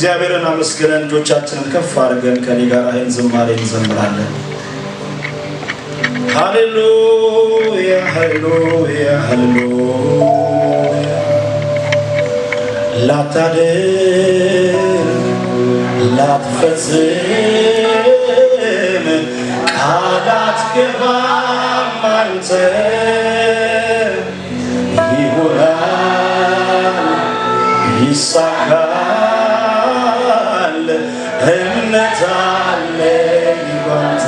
እግዚአብሔርን አመስግነን እጆቻችንን ከፍ አድርገን ከኔ ጋር ይህን ዝማሬ እንዘምራለን። ሃሌሉያ ሃሌሉያ ሃሌሉያ ላታድር ላትፈጽም ቃላት ገባም አንተ ይሆናል ይሳካል እምነት አለኝ ባንተ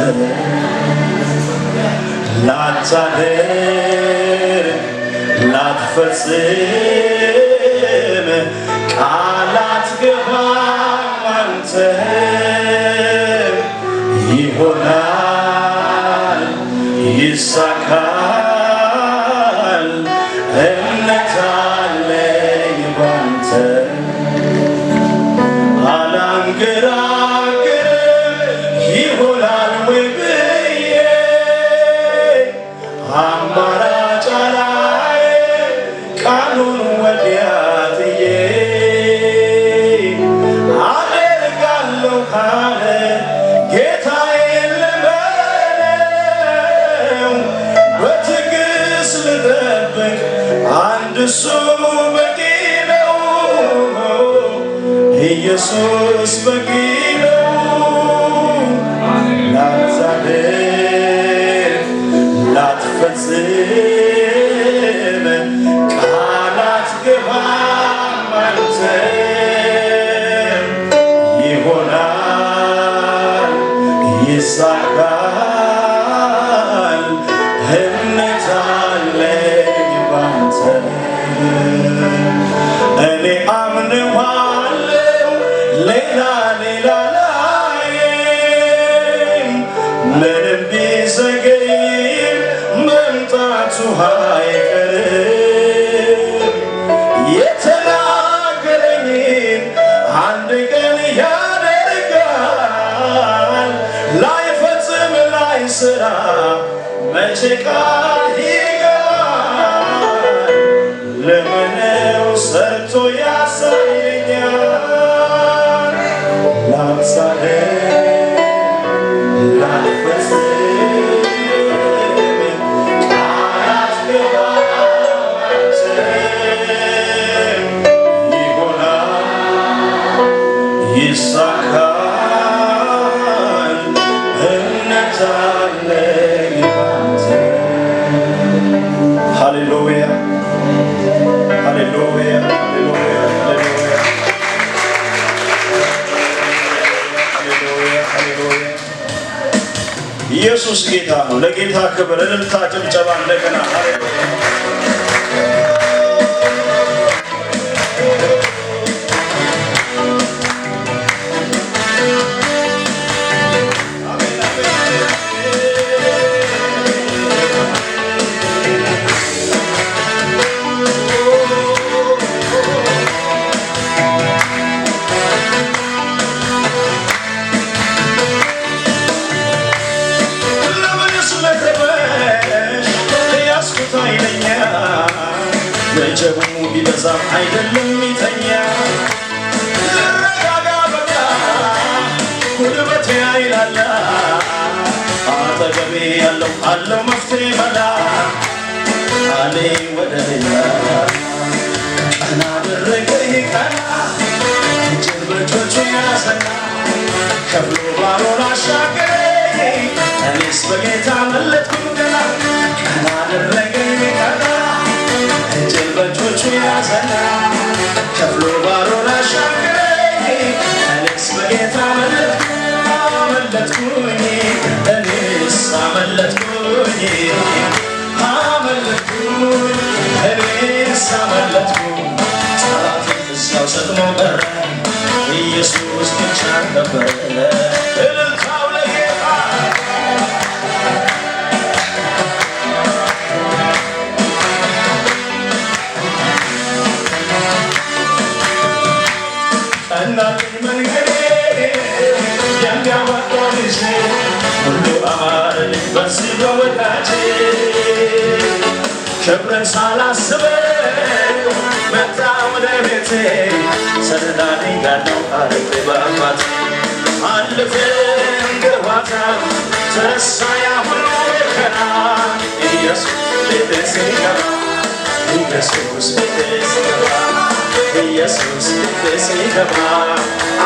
ላታድር ላትፈጽም ቃላት ገባም አንተ ይሆናል ይሳካል እምነት አለኝ ባንተ አላንገራግርም ይሆናል ወይ ብዬ አማራጭ አላይም ቃሉን ወዲያ ጥዬ አደርጋለሁ ካለ ጌታዬን ልበለው በትዕግስት ልጠብቅ አንድ እሱ በቂ ነው ኢየሱስ በቂ ነው ላትዛልል ላትፈጽም ቃላት ገባም አንተ ይሆናል ይሳካል እምነት አለኝ ባንተ እኔ አምነዋለሁ ሌላ ላይም ምንም ቢዘገይም መምጣቱ አይቀርም የተናገረኝን አንድ ቀን ያደርጋል ላይፈጽም ላይሰራ መቼ ቃል ይገባል ለምነው ሰርቶ ያሳየኛል ላትሳደድ ላትፈጽም ቃላት ገባም አንተ ይሆናል ይሳካል እምነት አለኝ ባንተ ሃሌሉያ ሃሌሉያ ሃሌሉያ ሃሌሉያ ሃሌሉያ ኢየሱስ ጌታ ነው። ለጌታ ክብር እልልታ ጭብጨባ እንደገና ሃሌሉያ ወጀቡ ቢበዛም አይደለም ሚተኛ ልረጋጋ በቃ ጉልበቴ አይላላ አጠገቤ ያለው አለው መፍትሄ መላ አሌ ወደ ሌላ ቀና አደረገኝ ቀና እጅን በእጆቹ ያዘና ከፍሎ ባሮን አሻገረኝ እኔስ በጌታ መለጥኩ ገና ቀና አደረገኝ ቀና እጅን በእጆቹ ያዘና ከፍሎ ባሮን አሻገረኝ እኔስ በጌታ አመለጥኩኝ እኔስ አመለጥኩኝ አመለጥኩኝ እኔስ አመለጥኩኝ ጠላቴን እዚያው ሰጥሞ ቀረ ኢየሱስ ብቻ ነበረ እልልታው ለጌታ ቀናልኝ መንገዴ የሚያዋጣው ልጄ ሁሉ አማረልኝ በዚህ በወዳጄ ክብርን ሳላስበው መጣ ወደ ቤቴ ሰላሌጋለው አረፈ በአባቴ አለፈ እንግርባታ ተረሳ ያ ሁሉ መከራ ኢየሱስ ቤቴ ሲገባ ኢየሱስ ቤቴ ሲገባ ኢየሱስ ቤቴ ሲገባ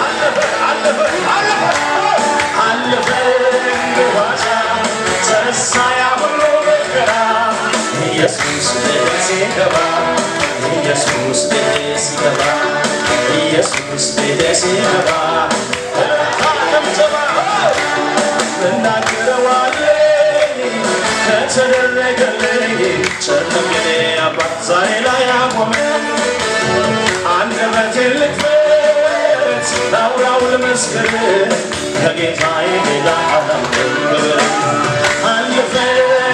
አለፈ አለፈ አለፈ አለፈ እንግርባታ ተረሳ ያ ሁሉ መከራ ኢየሱስ ቤቴ ሲገባ ኢየሱስ ቤቴ ሲገባ ኢየሱስ ቤቴ ሲገባ እናገረዋለሁ ከተደረገልኝ ጨለሜ አባት ዛሬ ላይ አቆመኝ አንደበቴን ልክፈት ላውራው ልመስክር ከጌታዬ ሌላ አላውቅም ክብር አለፈ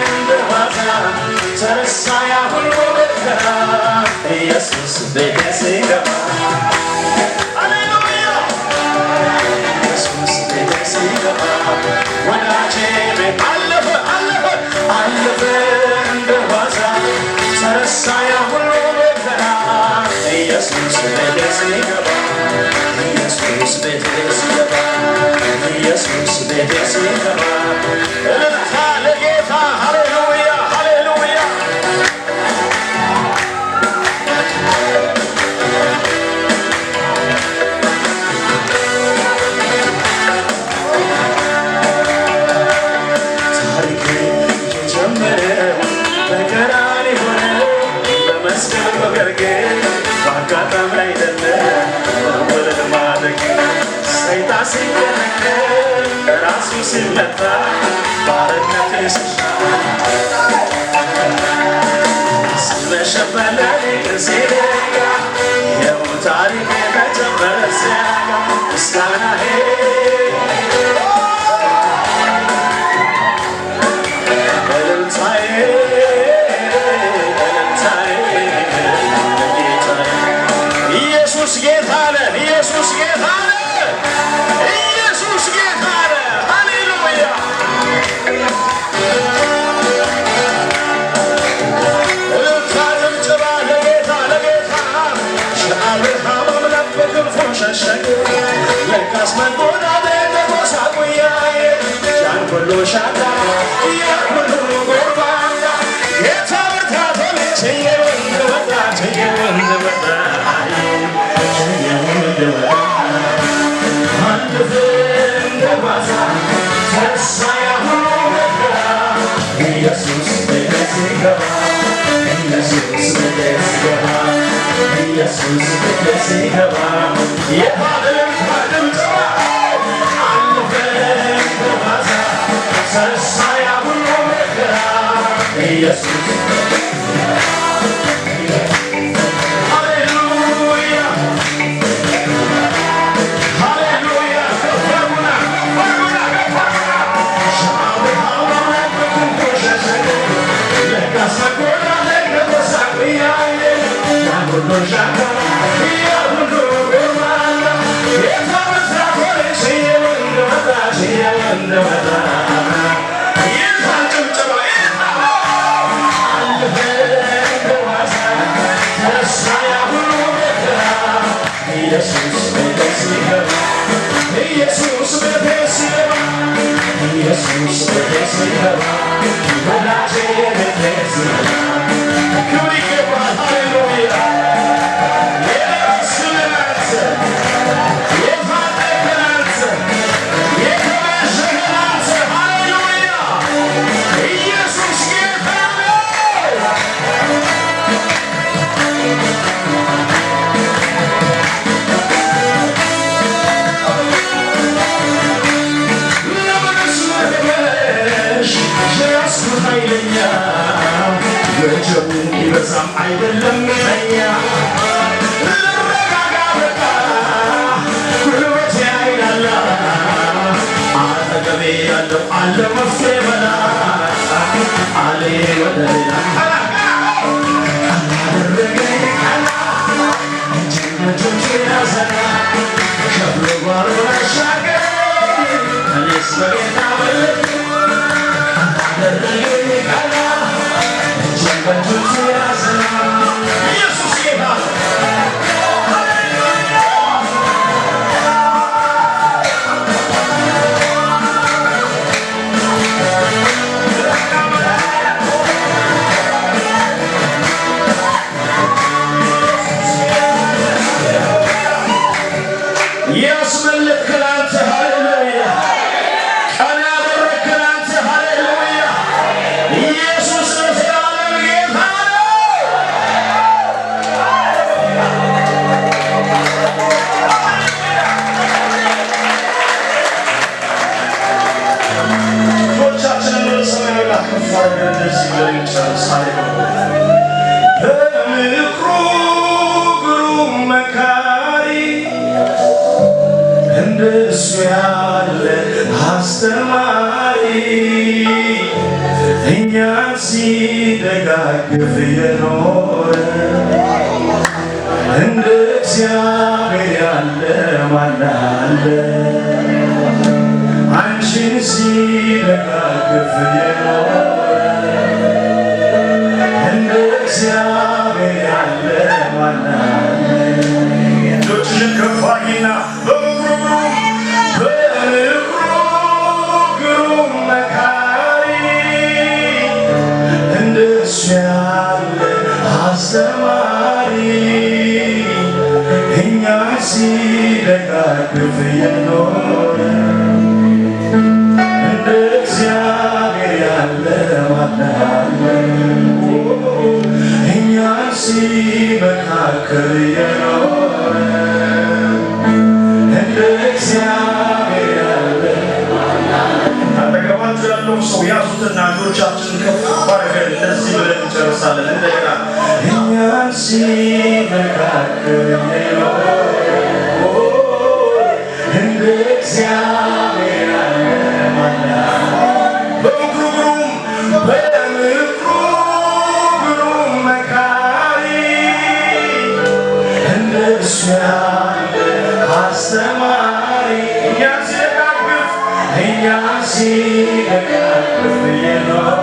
እንደ ዋዛ ተረሳ ያ ሁሉ መከራ ኢየሱስ ቤቴ ሲገባ ሃሌሉያ ኢየሱስ ቤቴ ሲገባ ወዳጄ ቤት አለፈ አለፈ አለፈ እንደ ዋዛ ተረሳ ያ ሁሉ መከራ ኢየሱስ ቤቴ ሲገባ ኢየሱስ ቤቴ ሲገባ ኢየሱስ ቤቴ ሲገባ እልልታ ለጌታ ሃሌሉያ ሃሌሉያ በአጋጣሚ አይደለም ወለድ ማድረግ ሰይጣን ሲገነገ ራሱ ሲመታ ባርነት ሲመሸበለኝ ሲነጋ የሞት ታሪክ መጀመር ሲያጋ ምስጋናዬ እልልታዬ ኢየሱስ ጌታ ነህ ኢየሱስ ጌታ ነህ ኢየሱስ ጌታ ነህ ሃሌሉያ እልልታ ጭብጨባ ለጌታ ለጌታ አብርሃም አምላክ በክንፉ ሸሸገ ለካስ መጎዳቴ ተጎሳቁያዬ ያን ሁሉ ሻዳ ያን ሁሉ ጎርባዳ ጌታ ብርታት ሆነኝ ችዬ ወንድ ወጣ ችዬ ወንድ ወጣ ኢየሱስ ቤቴ ሲገባ ኢየሱስ ቤቴ ሲገባ ኢየሱስ ቤቴ ሲገባ የባህልን ድምፅዋ አለፈ በባዛ ተረሳ ያ ሁሉ መከራ ኢየሱስ ኢየሱስ ቤቴ ሲገባ ኢየሱስ ቤቴ ሲገባ ኢየሱስ ቤቴ ሲገባ ወዳጄ ቤቴ ሲገባ ክብር ይገባል ሃሌሉያ የራስነት የታጠቅነት የተመሸገነት ሃሌሉያ ኢየሱስ ጌታ ነው ወጀቡ ይበዛም አይደለም ተኛ ልረጋጋ በቃ ጉልበቴ አይላላ አጠገቤ ያለው አለ መፍትሄ በላ አሌ ወደ ሌላ አላደረገኝ ቀና እጅነቶች ያዘና ከብሎ ጓሮ አሻገር እኔስ በጌታ በለኝ አላደረገኝ ቀና ኢየሱስ ጌታ ኢየሱስ በምክሩ ግሩም መካሪ እንደሱ ያለ አስተማሪ እኛን ሲደጋግፍ የኖረ እንደ እግዚአብሔር ያለ ማን አለ? አንቺን ሲደጋግፍ የኖረ እንደ እግዚአብሔር ያለ ማን አለ? እጆችሽን ከፍ አድርጊና በምክሩ ግሩም መካሪ እንደሱ ያለ አስተማሪ እኛን ሲደጋግፍ የኖረ እንደ እግዚአብሔር ያለ ማን አለ? እኛን ሲመካከር የኖረ እንደ እግዚአብሔር ያለ አጠገባችሁ ያለው ሰው ያዙትና እጆቻችንን ከፍ አድርገን እንደዚህ ብለን እንጨርሳለን። እንደገና እኛን ሲመካከር የኖረ እንደ እግዚአብሔር ያለ ማን አለ? በምክሩ ግሩም መካሪ እንደሱ ያለ አስተማሪ እኛን ሲደጋግፍ የኖረ